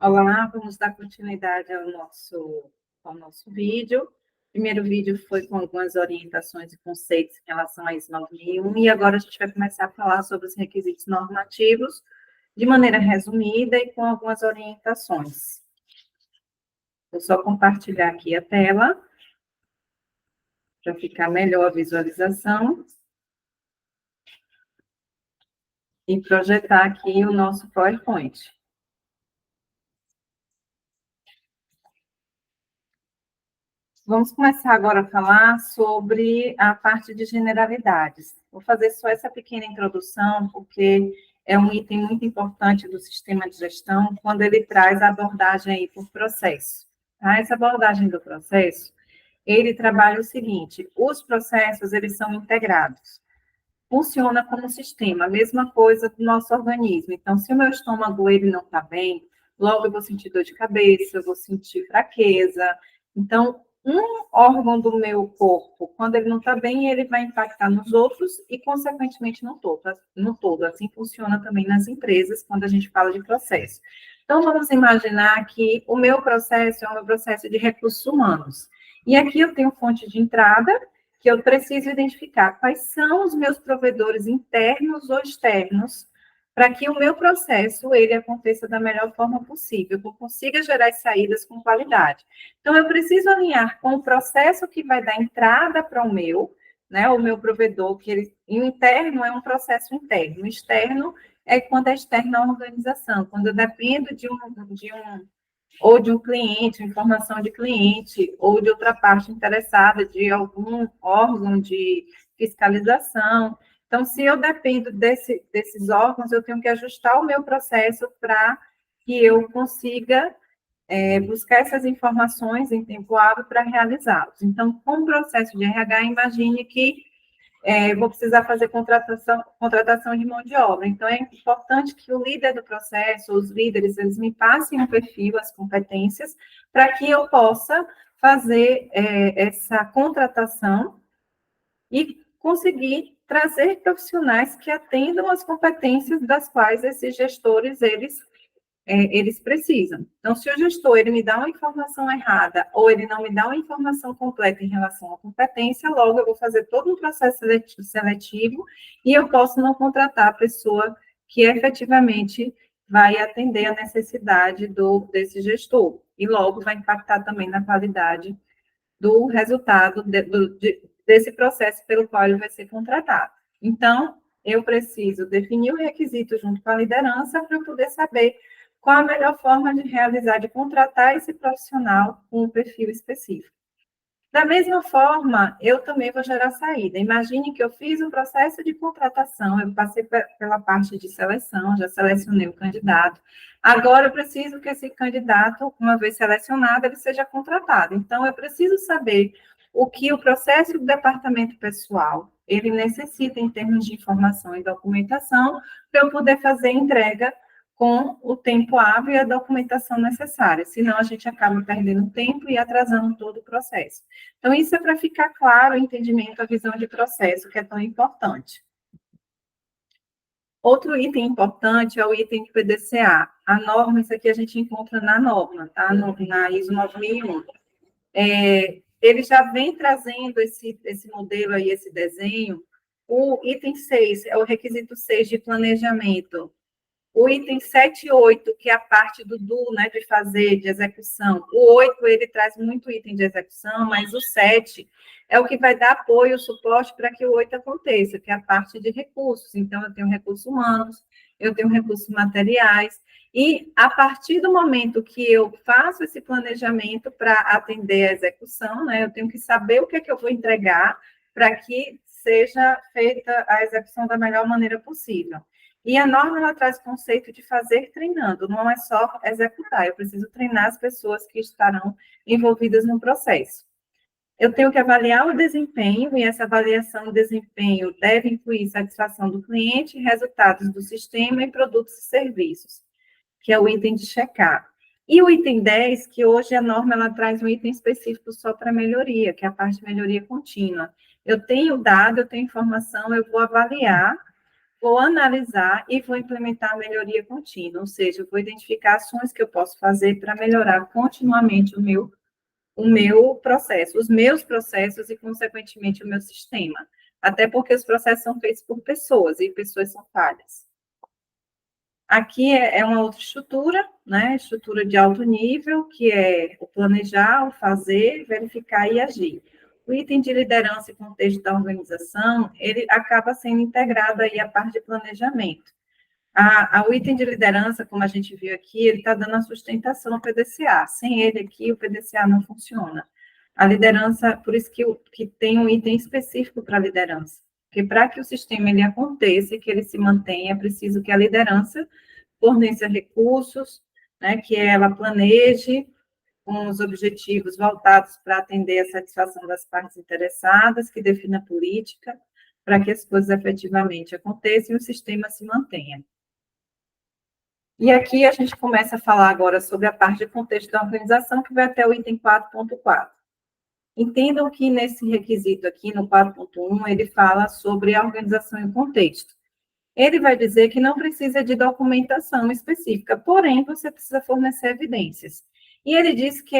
Olá, vamos dar continuidade ao nosso vídeo. O primeiro vídeo foi com algumas orientações e conceitos em relação à ISO 9001, e agora a gente vai começar a falar sobre os requisitos normativos de maneira resumida e com algumas orientações. Vou só compartilhar aqui a tela, para ficar melhor a visualização. E projetar aqui o nosso PowerPoint. Vamos começar agora a falar sobre a parte de generalidades. Vou fazer só essa pequena introdução, porque é um item muito importante do sistema de gestão, quando ele traz a abordagem aí por processo. Tá? Essa abordagem do processo, ele trabalha o seguinte: os processos, eles são integrados. Funciona como sistema, a mesma coisa do nosso organismo. Então, se o meu estômago ele não está bem, logo eu vou sentir dor de cabeça, eu vou sentir fraqueza. Então, um órgão do meu corpo, quando ele não está bem, ele vai impactar nos outros e, consequentemente, no todo. No todo. Assim funciona também nas empresas, quando a gente fala de processo. Então, vamos imaginar que o meu processo é um processo de recursos humanos. E aqui eu tenho fonte de entrada, que eu preciso identificar quais são os meus provedores internos ou externos, para que o meu processo ele aconteça da melhor forma possível, que eu consiga gerar saídas com qualidade. Então, eu preciso alinhar com o processo que vai dar entrada para o meu provedor, e o interno é um processo interno, o externo é quando é externo à organização, quando eu dependo ou de um cliente, informação de cliente, ou de outra parte interessada, de algum órgão de fiscalização. Então, se eu dependo desses órgãos, eu tenho que ajustar o meu processo para que eu consiga buscar essas informações em tempo hábil para realizá-los. Então, com o processo de RH, imagine que vou precisar fazer contratação de mão de obra. Então, é importante que o líder do processo, os líderes, eles me passem um perfil, as competências, para que eu possa fazer essa contratação e conseguir trazer profissionais que atendam as competências das quais esses gestores, eles precisam. Então, se o gestor ele me dá uma informação errada ou ele não me dá uma informação completa em relação à competência, logo eu vou fazer todo um processo seletivo e eu posso não contratar a pessoa que efetivamente vai atender a necessidade desse gestor. E logo vai impactar também na qualidade do resultado desse processo pelo qual ele vai ser contratado. Então, eu preciso definir o requisito junto com a liderança para eu poder saber qual a melhor forma de realizar, de contratar esse profissional com um perfil específico. Da mesma forma, eu também vou gerar saída. Imagine que eu fiz um processo de contratação, eu passei pela parte de seleção, já selecionei o candidato. Agora, eu preciso que esse candidato, uma vez selecionado, ele seja contratado. Então, eu preciso saber o que o processo do departamento pessoal, ele necessita em termos de informação e documentação, para eu poder fazer entrega com o tempo hábil e a documentação necessária, senão a gente acaba perdendo tempo e atrasando todo o processo. Então, isso é para ficar claro o entendimento, a visão de processo, que é tão importante. Outro item importante é o item de PDCA. A norma, isso aqui a gente encontra na norma, tá? Na ISO 9001. Ele já vem trazendo esse modelo aí, esse desenho. O item 6 é o requisito 6 de planejamento. O item 7 e 8, que é a parte do né, de fazer, de execução. O 8, ele traz muito item de execução, mas o 7 é o que vai dar apoio, suporte para que o 8 aconteça, que é a parte de recursos. Então, eu tenho recursos humanos, eu tenho recursos materiais, e a partir do momento que eu faço esse planejamento para atender a execução, né, eu tenho que saber o que é que eu vou entregar para que seja feita a execução da melhor maneira possível. E a norma, ela traz o conceito de fazer treinando, não é só executar, eu preciso treinar as pessoas que estarão envolvidas no processo. Eu tenho que avaliar o desempenho, e essa avaliação de desempenho deve incluir satisfação do cliente, resultados do sistema e produtos e serviços, que é o item de checar. E o item 10, que hoje a norma ela traz um item específico só para melhoria, que é a parte de melhoria contínua. Eu tenho dado, eu tenho informação, eu vou avaliar, vou analisar e vou implementar a melhoria contínua, ou seja, eu vou identificar ações que eu posso fazer para melhorar continuamente o meu processo, os meus processos e, consequentemente, o meu sistema. Até porque os processos são feitos por pessoas e pessoas são falhas. Aqui é uma outra estrutura, né? Estrutura de alto nível, que é o planejar, o fazer, verificar e agir. O item de liderança e contexto da organização, ele acaba sendo integrado aí à parte de planejamento. O item de liderança, como a gente viu aqui, ele está dando a sustentação ao PDCA. Sem ele aqui, o PDCA não funciona. A liderança, por isso que tem um item específico para a liderança. Porque para que o sistema ele aconteça e que ele se mantenha, é preciso que a liderança forneça recursos, né, que ela planeje com os objetivos voltados para atender a satisfação das partes interessadas, que defina a política, para que as coisas efetivamente aconteçam e o sistema se mantenha. E aqui a gente começa a falar agora sobre a parte de contexto da organização, que vai até o item 4.4. Entendam que nesse requisito aqui, no 4.1, ele fala sobre a organização e o contexto. Ele vai dizer que não precisa de documentação específica, porém, você precisa fornecer evidências. E ele diz que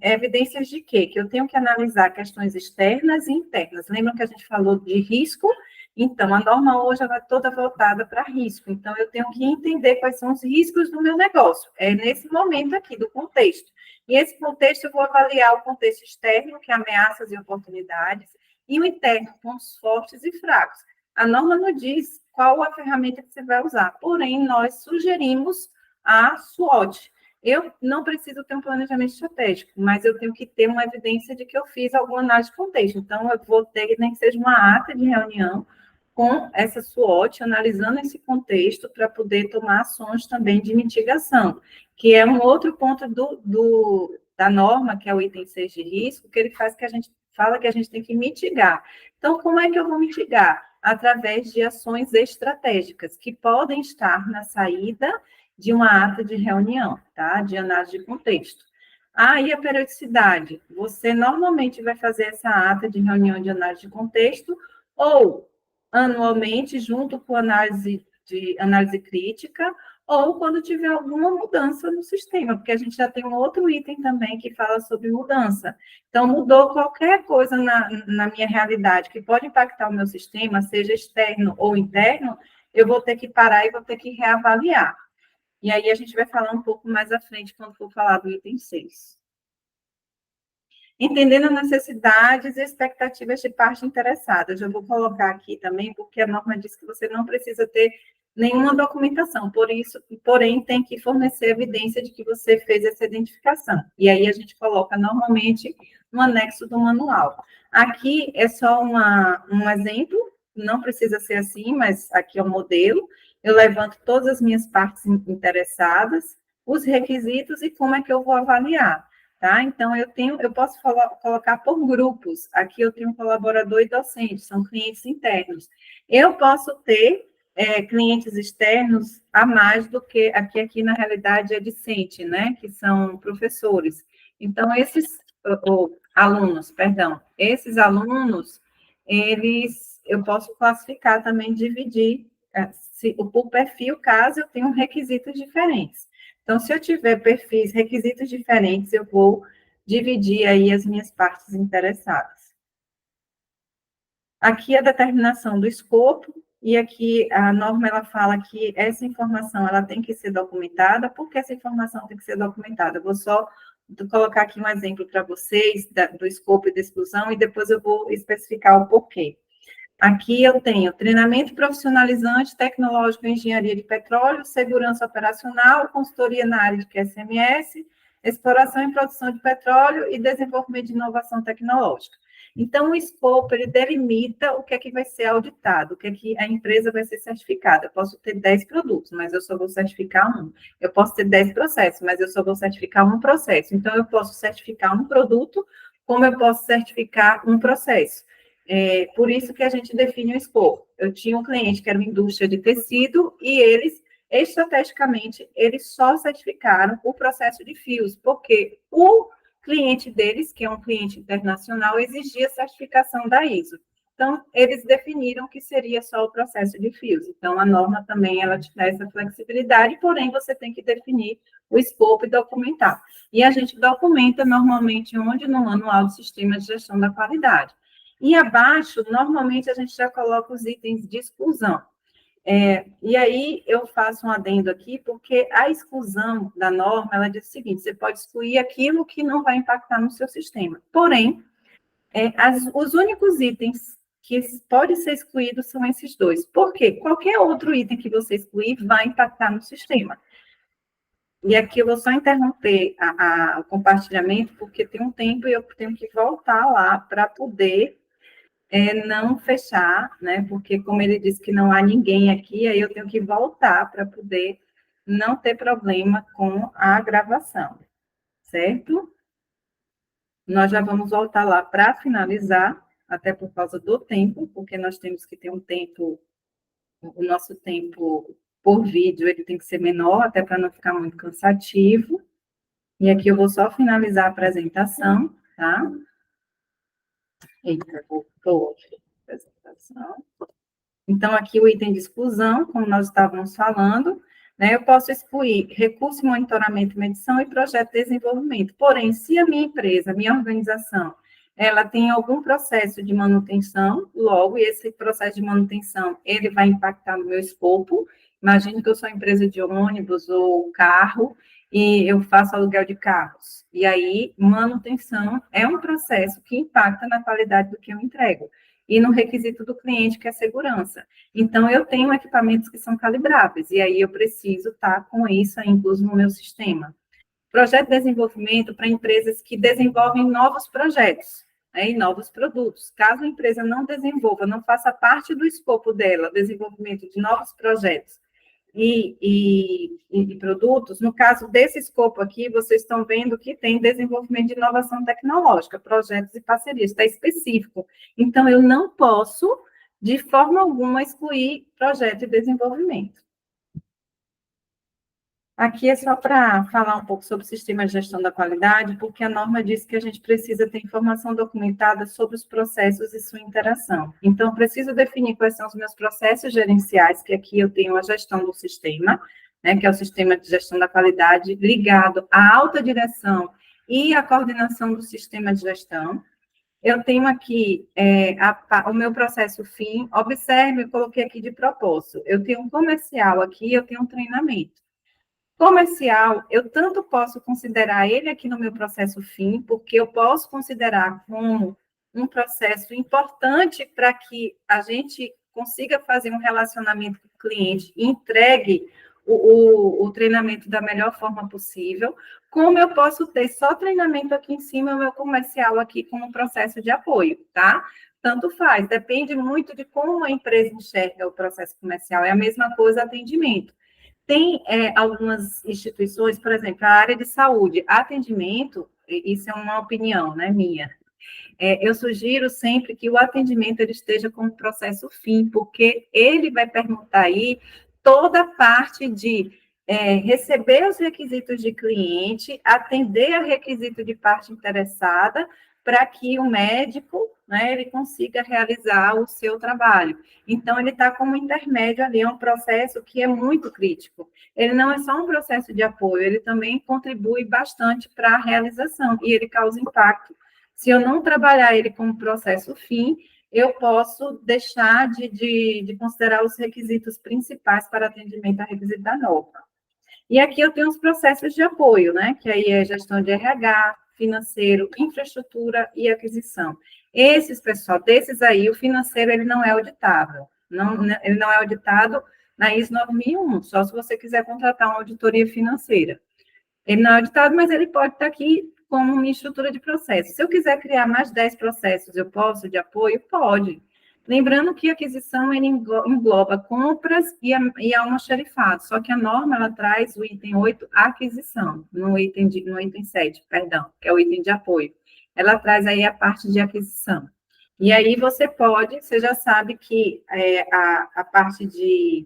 evidências de quê? Que eu tenho que analisar questões externas e internas. Lembram que a gente falou de risco? Então, a norma hoje ela é toda voltada para risco. Então, eu tenho que entender quais são os riscos do meu negócio. É nesse momento aqui, do contexto. E esse contexto, eu vou avaliar o contexto externo, que é ameaças e oportunidades, e o interno, pontos fortes e fracos. A norma não diz qual a ferramenta que você vai usar, porém, nós sugerimos a SWOT. Eu não preciso ter um planejamento estratégico, mas eu tenho que ter uma evidência de que eu fiz alguma análise de contexto. Então, eu vou ter, nem que seja uma ata de reunião com essa SWOT, analisando esse contexto para poder tomar ações também de mitigação, que é um outro ponto da norma, que é o item 6 de risco, que ele faz que a gente fala que a gente tem que mitigar. Então, como é que eu vou mitigar? Através de ações estratégicas, que podem estar na saída de uma ata de reunião, tá? De análise de contexto. E a periodicidade? Você normalmente vai fazer essa ata de reunião de análise de contexto, ou anualmente, junto com análise crítica, ou quando tiver alguma mudança no sistema, porque a gente já tem um outro item também que fala sobre mudança. Então, mudou qualquer coisa na minha realidade que pode impactar o meu sistema, seja externo ou interno, eu vou ter que parar e vou ter que reavaliar. E aí a gente vai falar um pouco mais à frente, quando for falar do item 6. Entendendo as necessidades e expectativas de parte interessada. Eu já vou colocar aqui também, porque a norma diz que você não precisa ter nenhuma documentação, porém, tem que fornecer evidência de que você fez essa identificação. E aí a gente coloca normalmente no anexo do manual. Aqui é só um exemplo, não precisa ser assim, mas aqui é o modelo. Eu levanto todas as minhas partes interessadas, os requisitos e como é que eu vou avaliar. Tá? Então, eu posso colocar por grupos. Aqui eu tenho colaborador e docente, são clientes internos. Eu posso ter clientes externos a mais do que aqui na realidade é discente, né? Que são professores. Então, alunos, perdão, esses alunos, eu posso classificar também, dividir por perfil, caso eu tenha requisitos diferentes. Então, se eu tiver requisitos diferentes, eu vou dividir aí as minhas partes interessadas. Aqui a determinação do escopo, e aqui a norma, ela fala que essa informação, ela tem que ser documentada. Por que essa informação tem que ser documentada? Eu vou só colocar aqui um exemplo para vocês do escopo e da exclusão, e depois eu vou especificar o porquê. Aqui eu tenho treinamento profissionalizante, tecnológico em engenharia de petróleo, segurança operacional, consultoria na área de QSMS, exploração e produção de petróleo e desenvolvimento de inovação tecnológica. Então, o escopo, ele delimita o que é que vai ser auditado, o que é que a empresa vai ser certificada. Eu posso ter 10 produtos, mas eu só vou certificar um. Eu posso ter 10 processos, mas eu só vou certificar um processo. Então, eu posso certificar um produto, como eu posso certificar um processo. Por isso que a gente define o escopo. Eu tinha um cliente que era uma indústria de tecido e eles, estrategicamente, eles só certificaram o processo de fios, porque o cliente deles, que é um cliente internacional, exigia certificação da ISO. Então, eles definiram que seria só o processo de fios. Então, a norma também, ela te dá essa flexibilidade, porém, você tem que definir o escopo e documentar. E a gente documenta normalmente onde? No Manual do Sistema de Gestão da Qualidade. E abaixo, normalmente, a gente já coloca os itens de exclusão. E aí eu faço um adendo aqui, porque a exclusão da norma, ela diz o seguinte, você pode excluir aquilo que não vai impactar no seu sistema. Porém, os únicos itens que podem ser excluídos são esses dois. Por quê? Qualquer outro item que você excluir vai impactar no sistema. E aqui eu vou só interromper o compartilhamento, porque tem um tempo e eu tenho que voltar lá para poder não fechar, né? Porque, como ele disse que não há ninguém aqui, aí eu tenho que voltar para poder não ter problema com a gravação, certo? Nós já vamos voltar lá para finalizar, até por causa do tempo, porque nós temos que ter um tempo, o nosso tempo por vídeo, ele tem que ser menor, até para não ficar muito cansativo. E aqui eu vou só finalizar a apresentação, tá? Eita, voltou aqui a apresentação. Então, aqui o item de exclusão, como nós estávamos falando, né, eu posso excluir recurso, monitoramento, medição e projeto de desenvolvimento. Porém, se a minha empresa, a minha organização, ela tem algum processo de manutenção, logo, esse processo de manutenção, ele vai impactar no meu escopo. Imagine que eu sou empresa de ônibus ou carro, e eu faço aluguel de carros. E aí, manutenção é um processo que impacta na qualidade do que eu entrego e no requisito do cliente, que é segurança. Então, eu tenho equipamentos que são calibráveis, e aí eu preciso estar com isso aí incluso no meu sistema. Projeto de desenvolvimento para empresas que desenvolvem novos projetos, né, e novos produtos. Caso a empresa não desenvolva, não faça parte do escopo dela, desenvolvimento de novos projetos e produtos, no caso desse escopo aqui, vocês estão vendo que tem desenvolvimento de inovação tecnológica, projetos e parcerias, está específico. Então, eu não posso, de forma alguma, excluir projeto de desenvolvimento. Aqui é só para falar um pouco sobre o sistema de gestão da qualidade, porque a norma diz que a gente precisa ter informação documentada sobre os processos e sua interação. Então, eu preciso definir quais são os meus processos gerenciais, que aqui eu tenho a gestão do sistema, né, que é o sistema de gestão da qualidade, ligado à alta direção e à coordenação do sistema de gestão. Eu tenho aqui o meu processo fim. Observe, eu coloquei aqui de propósito. Eu tenho um comercial aqui, eu tenho um treinamento. Comercial, eu tanto posso considerar ele aqui no meu processo fim, porque eu posso considerar como um processo importante para que a gente consiga fazer um relacionamento com o cliente e entregue o treinamento da melhor forma possível, como eu posso ter só treinamento aqui em cima e o meu comercial aqui como um processo de apoio, tá? Tanto faz, depende muito de como a empresa enxerga o processo comercial, é a mesma coisa atendimento. Tem algumas instituições, por exemplo, a área de saúde, atendimento, isso é uma opinião, né, minha. Eu sugiro sempre que o atendimento ele esteja como processo fim, porque ele vai perguntar aí toda a parte de receber os requisitos de cliente, atender a requisito de parte interessada, para que o médico, né, ele consiga realizar o seu trabalho. Então, ele está como intermédio ali, é um processo que é muito crítico. Ele não é só um processo de apoio, ele também contribui bastante para a realização, e ele causa impacto. Se eu não trabalhar ele como processo fim, eu posso deixar de considerar os requisitos principais para atendimento a requisito da norma. E aqui eu tenho os processos de apoio, né? Que aí é gestão de RH, financeiro, infraestrutura e aquisição. Esses, pessoal, desses aí, o financeiro, ele não é auditável. Ele não é auditado na ISO 9001, só se você quiser contratar uma auditoria financeira. Ele não é auditado, mas ele pode estar aqui como uma estrutura de processo. Se eu quiser criar mais 10 processos, eu posso de apoio? Pode. Lembrando que a aquisição ele engloba compras e almoxarifado, só que a norma ela traz o item 8, aquisição, no item 7, perdão, que é o item de apoio. Ela traz aí a parte de aquisição. E aí você já sabe que a parte de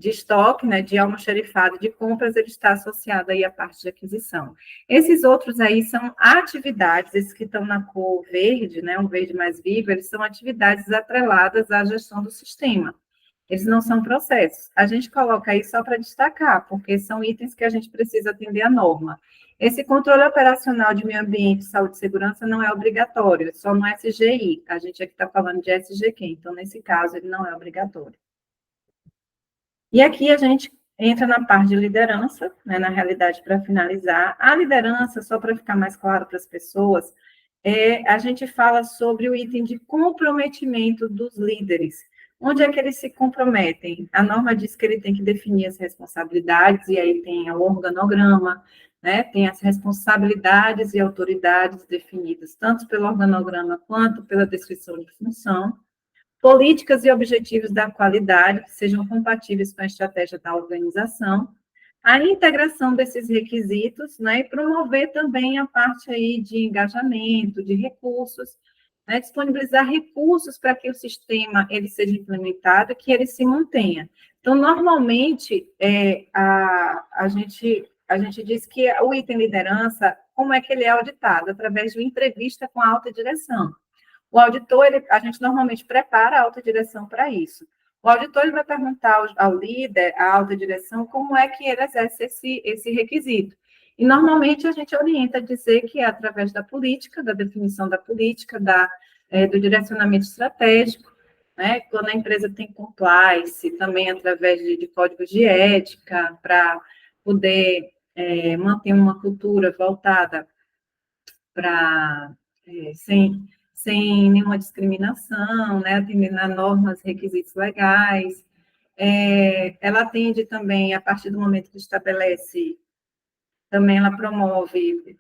de estoque, né, de almoxarifado, de compras, ele está associado aí à parte de aquisição. Esses outros aí são atividades, esses que estão na cor verde, né, um verde mais vivo, eles são atividades atreladas à gestão do sistema. Eles não são processos. A gente coloca aí só para destacar, porque são itens que a gente precisa atender à norma. Esse controle operacional de meio ambiente, saúde e segurança não é obrigatório, só no SGI. A gente aqui está falando de SGQ, então, nesse caso, ele não é obrigatório. E aqui a gente entra na parte de liderança, né, na realidade, para finalizar. A liderança, só para ficar mais claro para as pessoas, a gente fala sobre o item de comprometimento dos líderes. Onde é que eles se comprometem? A norma diz que ele tem que definir as responsabilidades, e aí tem o organograma, né, tem as responsabilidades e autoridades definidas, tanto pelo organograma quanto pela descrição de função. Políticas e objetivos da qualidade que sejam compatíveis com a estratégia da organização, a integração desses requisitos, né, e promover também a parte aí de engajamento, de recursos, né, disponibilizar recursos para que o sistema ele seja implementado, que ele se mantenha. Então, normalmente, a gente diz que o item liderança, como é que ele é auditado? Através de uma entrevista com a alta direção. O auditor, a gente normalmente prepara a alta direção para isso. O auditor ele vai perguntar ao líder, à alta direção, como é que ele exerce esse requisito. E, normalmente, a gente orienta a dizer que é através da política, da definição da política, do direcionamento estratégico, né? Quando a empresa tem compliance, também através de códigos de ética, para poder manter uma cultura voltada para sem nenhuma discriminação, né, atendendo a normas, requisitos legais. Ela atende também, a partir do momento que estabelece, também ela promove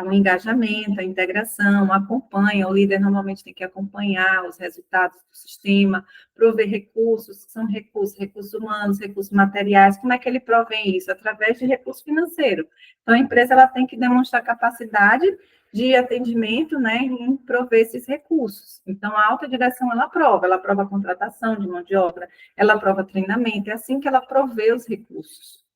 o engajamento, a integração, acompanha, o líder normalmente tem que acompanhar os resultados do sistema, prover recursos, que são recursos humanos, recursos materiais, como é que ele provém isso? Através de recurso financeiro. Então, a empresa ela tem que demonstrar capacidade de atendimento, né, em prover esses recursos. Então, a alta direção, ela aprova a contratação de mão de obra, ela aprova treinamento, é assim que ela provê os recursos.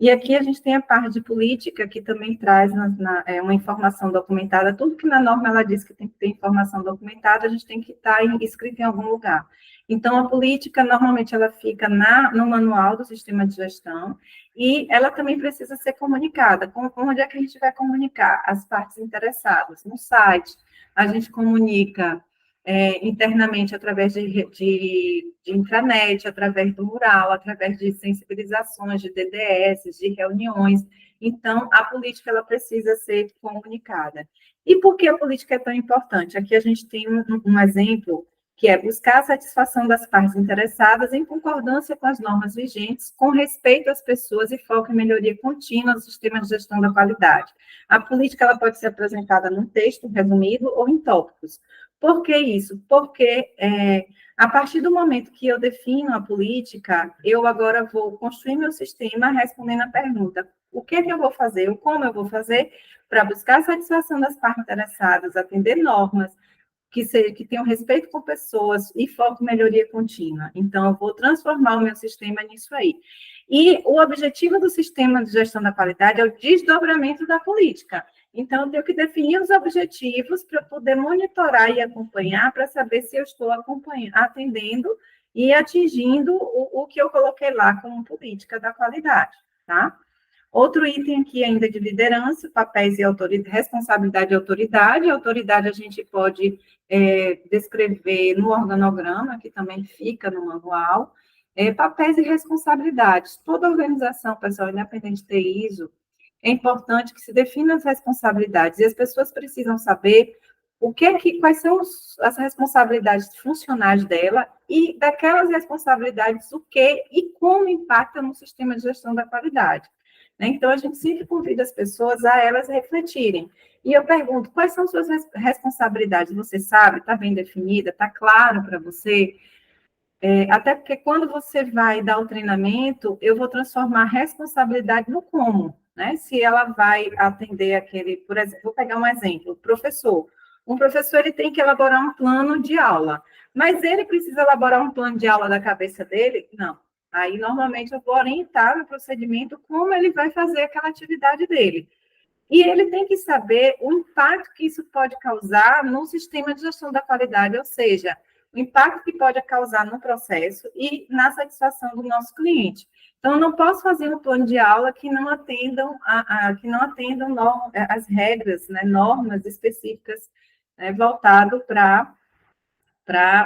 E aqui a gente tem a parte de política, que também traz uma informação documentada. Tudo que na norma ela diz que tem que ter informação documentada, a gente tem que estar escrito em algum lugar. Então, a política, normalmente, ela fica no manual do sistema de gestão, e ela também precisa ser comunicada. Onde é que a gente vai comunicar? As partes interessadas. No site, a gente comunica internamente através de intranet, através do mural, através de sensibilizações, de DDS, de reuniões. Então, a política ela precisa ser comunicada. E por que a política é tão importante? Aqui a gente tem um exemplo, que é buscar a satisfação das partes interessadas em concordância com as normas vigentes, com respeito às pessoas e foco em melhoria contínua do sistema de gestão da qualidade. A política ela pode ser apresentada num texto resumido ou em tópicos. Por que isso? Porque a partir do momento que eu defino a política, eu agora vou construir meu sistema respondendo a pergunta: o que é que eu vou fazer, ou como eu vou fazer para buscar a satisfação das partes interessadas, atender normas que tenham respeito com pessoas e foco em melhoria contínua. Então, eu vou transformar o meu sistema nisso aí. E o objetivo do sistema de gestão da qualidade é o desdobramento da política. Então, eu tenho que definir os objetivos para poder monitorar e acompanhar, para saber se eu estou atendendo e atingindo o que eu coloquei lá como política da qualidade, tá? Outro item aqui ainda de liderança, papéis e responsabilidade e autoridade. A autoridade a gente pode descrever no organograma, que também fica no manual. Papéis e responsabilidades. Toda organização, pessoal, independente de ter ISO, é importante que se defina as responsabilidades, e as pessoas precisam saber quais são as responsabilidades funcionais dela, e daquelas responsabilidades, o que e como impacta no sistema de gestão da qualidade. Né? Então, a gente sempre convida as pessoas a elas refletirem. E eu pergunto, quais são suas responsabilidades? Você sabe? Está bem definida? Está claro para você? Até porque quando você vai dar o treinamento, eu vou transformar a responsabilidade no como, né? Se ela vai atender aquele, por exemplo, vou pegar um exemplo, professor. Um professor ele tem que elaborar um plano de aula, mas ele precisa elaborar um plano de aula da cabeça dele? Não. Aí, normalmente, eu vou orientar no procedimento como ele vai fazer aquela atividade dele. E ele tem que saber o impacto que isso pode causar no sistema de gestão da qualidade, ou seja, o impacto que pode causar no processo e na satisfação do nosso cliente. Então, eu não posso fazer um plano de aula que não atendam, as regras, né, normas específicas, né, voltado para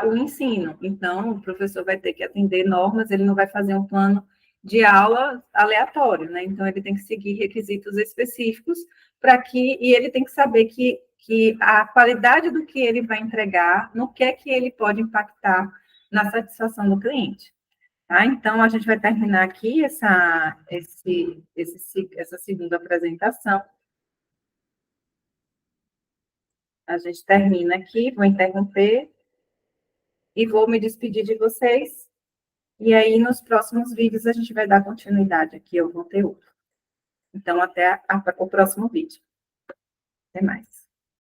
o ensino. Então, o professor vai ter que atender normas, ele não vai fazer um plano de aula aleatório, né? Então, ele tem que seguir requisitos específicos para que, e ele tem que saber que a qualidade do que ele vai entregar, no que é que ele pode impactar na satisfação do cliente. Tá? Então, a gente vai terminar aqui essa segunda apresentação. A gente termina aqui, vou interromper e vou me despedir de vocês. E aí, nos próximos vídeos, a gente vai dar continuidade aqui ao conteúdo. Então, até o próximo vídeo. Até mais.